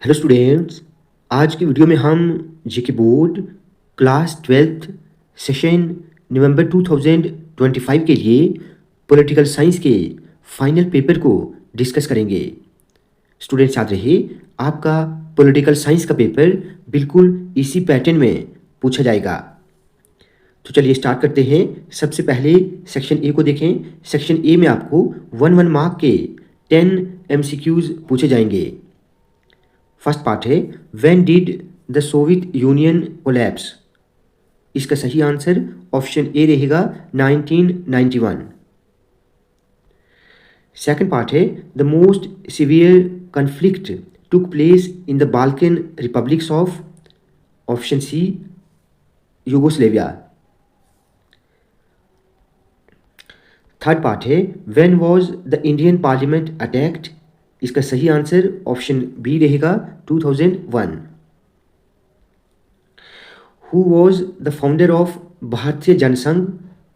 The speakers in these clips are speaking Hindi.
Hello students. आज की वीडियो में हम GK board class 12th session November 2025 के लिए पॉलिटिकल साइंस के फाइनल पेपर को डिस्कस करेंगे। स्टूडेंट्स याद रहे, आपका पॉलिटिकल साइंस का पेपर बिल्कुल इसी पैटर्न में पूछा जाएगा। तो चलिए स्टार्ट करते हैं। सबसे पहले सेक्शन ए को देखें। सेक्शन ए में आपको 1 मार्क के 10 MCQs पूछे जाएंगे। फर्स्ट पार्ट है, when did the Soviet Union collapse. इसका सही आंसर ऑप्शन ए रहेगा 1991। सेकंड पार्ट है, the most severe conflict took place in the Balkan republics of, option C Yugoslavia. Third part है, when was the Indian parliament attacked. इसका सही आंसर ऑप्शन बी रहेगा 2001। Who was the founder of Bharatiya Jana Sangh.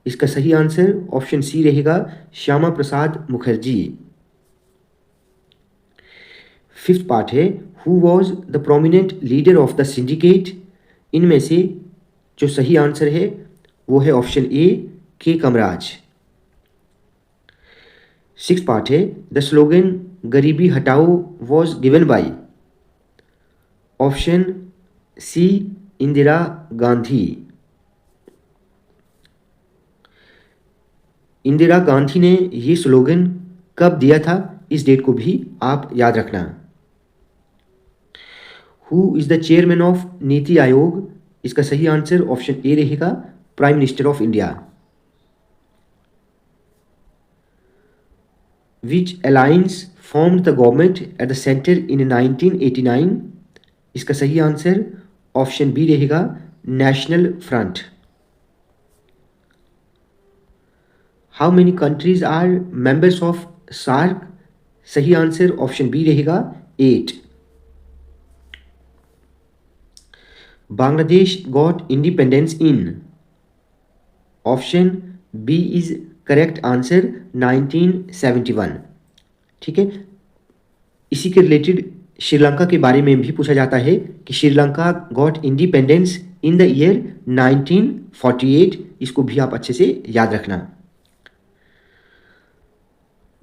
इसका सही आंसर ऑप्शन सी रहेगा श्यामा प्रसाद मुखर्जी। फिफ्थ पार्ट है, who was the prominent leader of the syndicate. इनमें से जो सही आंसर है वो है option A K Kamaraj. Six part है, द स्लोगन गरीबी हटाओ was given by, option C Indira Gandhi. Indira Gandhi ने ये स्लोगन कब दिया था, इस डेट को भी आप याद रखना। Who is the chairman of NITI Aayog. इसका सही आंसर ऑप्शन ए रहेगा prime minister of India. Which alliance formed the government at the center in 1989? इसका सही आंसर ऑप्शन बी रहेगा national front. How many countries are members of SAARC. सही आंसर ऑप्शन बी रहेगा 8। Bangladesh got independence in, option B is correct answer 1971। ठीक है, इसी के रिलेटेड श्रीलंका के बारे में भी पूछा जाता है कि Sri Lanka got independence in the year 1948। इसको भी आप अच्छे से याद रखना।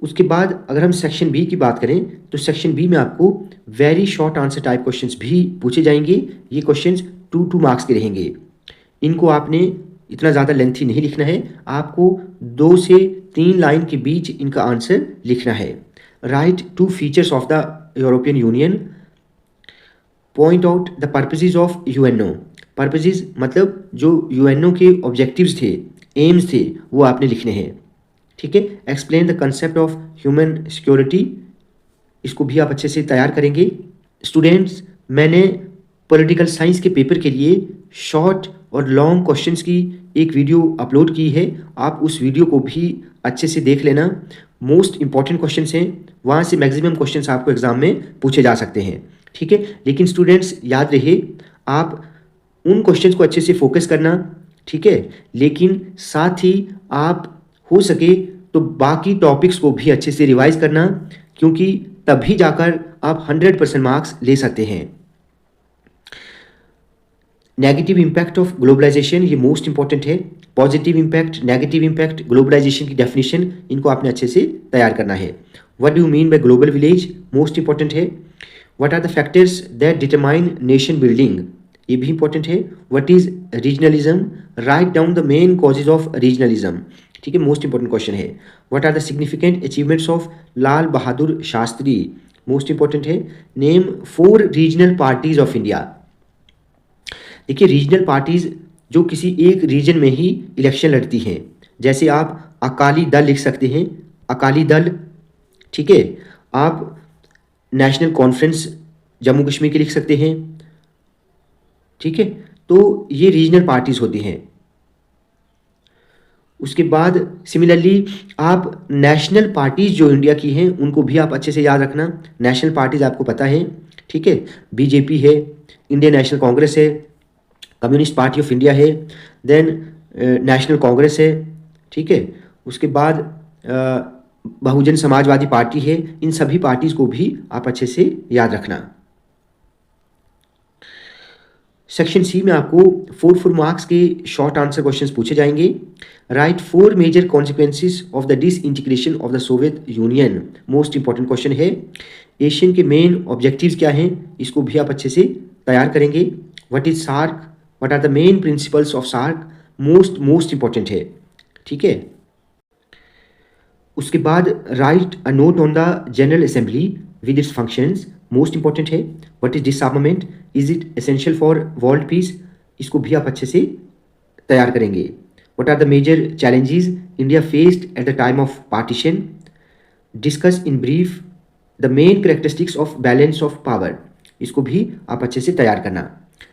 उसके बाद अगर हम सेक्शन बी की बात करें तो सेक्शन बी में आपको very short answer type questions भी पूछे जाएंगे। ये क्वेश्चंस 2 मार्क्स के रहेंगे। इनको आपने इतना ज़्यादा लेंथी नहीं लिखना है, आपको 2 से 3 लाइन के बीच इनका आंसर लिखना है। Right 2 features of the European union, point out the purposes of UNO. Purposes मतलब जो यूएनओ के ऑब्जेक्टिव्स थे, एम्स थे, वो आपने लिखने हैं। ठीक है, explain the concept of human security. इसको भी आप अच्छे से तैयार करेंगे। स्टूडेंट्स, मैंने पॉलिटिकल साइंस के पेपर के लिए शॉर्ट और लॉन्ग क्वेश्चंस की एक वीडियो अपलोड की है, आप उस वीडियो को भी अच्छे से देख लेना। मोस्ट इंपॉर्टेंट क्वेश्चंस हैं, वहाँ से मैक्सिमम क्वेश्चंस आपको एग्जाम में पूछे जा सकते हैं। ठीक है, लेकिन स्टूडेंट्स याद रहे, आप उन क्वेश्चंस को अच्छे से फोकस करना। ठीक है, लेकिन साथ ही आप हो सके तो बाकी टॉपिक्स को भी अच्छे से रिवाइज करना, क्योंकि तभी जाकर आप 100% मार्क्स ले सकते हैं। नेगेटिव इम्पैक्ट ऑफ ग्लोबलाइजेशन, ये मोस्ट इंपॉर्टेंट है। Positive impact, negative impact, globalisation की डेफिनेशन, इनको आपने अच्छे से तैयार करना है। What do you mean by global village, most important है। What are the factors that determine nation building, ये भी इंपॉर्टेंट है। What is regionalism, write down the main causes of regionalism. ठीक है, मोस्ट इंपॉर्टेंट क्वेश्चन है। What are the significant achievements of Lal Bahadur Shastri, most important है। Name 4 regional parties of India. देखिए, रीजनल पार्टीज जो किसी एक रीजन में ही इलेक्शन लड़ती हैं, जैसे आप अकाली दल लिख सकते हैं, अकाली दल। ठीक है, आप नेशनल कॉन्फ्रेंस जम्मू कश्मीर के लिख सकते हैं। ठीक है, तो ये रीजनल पार्टीज होती हैं। उसके बाद सिमिलरली आप नेशनल पार्टीज जो इंडिया की हैं उनको भी आप अच्छे से याद रखना। नेशनल पार्टीज आपको पता है। ठीक है, बीजेपी है, इंडियन नेशनल कांग्रेस है, कम्युनिस्ट पार्टी ऑफ इंडिया है, देन नेशनल कांग्रेस है। ठीक है, उसके बाद बहुजन समाजवादी पार्टी है। इन सभी पार्टीज को भी आप अच्छे से याद रखना। सेक्शन सी में आपको 4 मार्क्स के शॉर्ट आंसर क्वेश्चंस पूछे जाएंगे। Write 4 major consequences of the disintegration of the Soviet Union, most important question है। एशियन के मेन ऑब्जेक्टिव्स क्या हैं, इसको भी आप अच्छे से तैयार करेंगे। What is SAARC, what are the main principles of SAARC, most important है, ठीक है। उसके बाद write a note on the general assembly with its functions, most important है। What is disarmament, is it essential for world peace, इसको भी आप अच्छे से तैयार करेंगे। What are the major challenges India faced at the time of partition, discuss in brief the main characteristics of balance of power, इसको भी आप अच्छे से तैयार करना।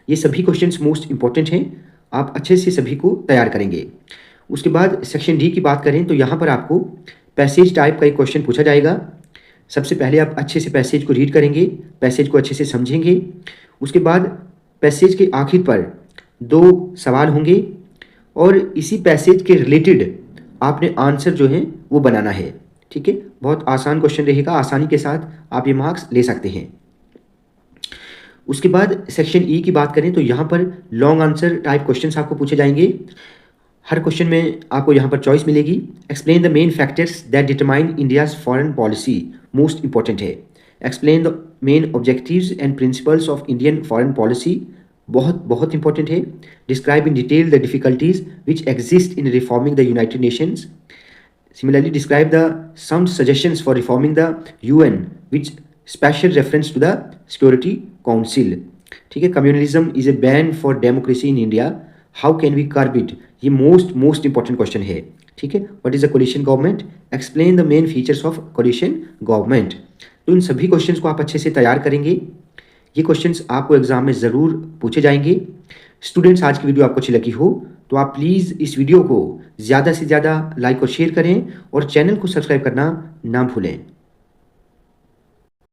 ये सभी क्वेश्चंस मोस्ट इंपॉर्टेंट हैं, आप अच्छे से सभी को तैयार करेंगे। उसके बाद सेक्शन डी की बात करें तो यहाँ पर आपको पैसेज टाइप का एक क्वेश्चन पूछा जाएगा। सबसे पहले आप अच्छे से पैसेज को रीड करेंगे, पैसेज को अच्छे से समझेंगे। उसके बाद पैसेज के आखिर पर 2 सवाल होंगे और इसी पैसेज के रिलेटेड आपने आंसर जो है वो बनाना है, ठीक है। बहुत आसान क्वेश्चन रहेगा, आसानी के साथ आप ये मार्क्स ले सकते हैं। उसके बाद सेक्शन ई की बात करें तो यहाँ पर लॉन्ग आंसर टाइप क्वेश्चंस आपको पूछे जाएंगे। हर क्वेश्चन में आपको यहाँ पर चॉइस मिलेगी। Explain the main factors that determine India's foreign policy, most important है। Explain the main objectives and principles of Indian foreign policy, बहुत इंपॉर्टेंट है। Describe in detail the difficulties which exist in reforming the United Nations. Similarly, describe the some suggestions for reforming the UN with special reference to the Security Council. ठीक है। Communalism is a ban for democracy in India. How can we curb it? ये most important question है, ठीक है। What is a coalition government? Explain the main features of coalition government. तो इन सभी क्वेश्चंस को आप अच्छे से तैयार करेंगे। ये क्वेश्चंस आपको एग्जाम में ज़रूर पूछे जाएंगे। स्टूडेंट्स, आज की वीडियो आपको अच्छी लगी हो तो आप प्लीज़ इस वीडियो को ज़्यादा से ज़्यादा लाइक और शेयर करें और चैनल को सब्सक्राइब करना ना भूलें।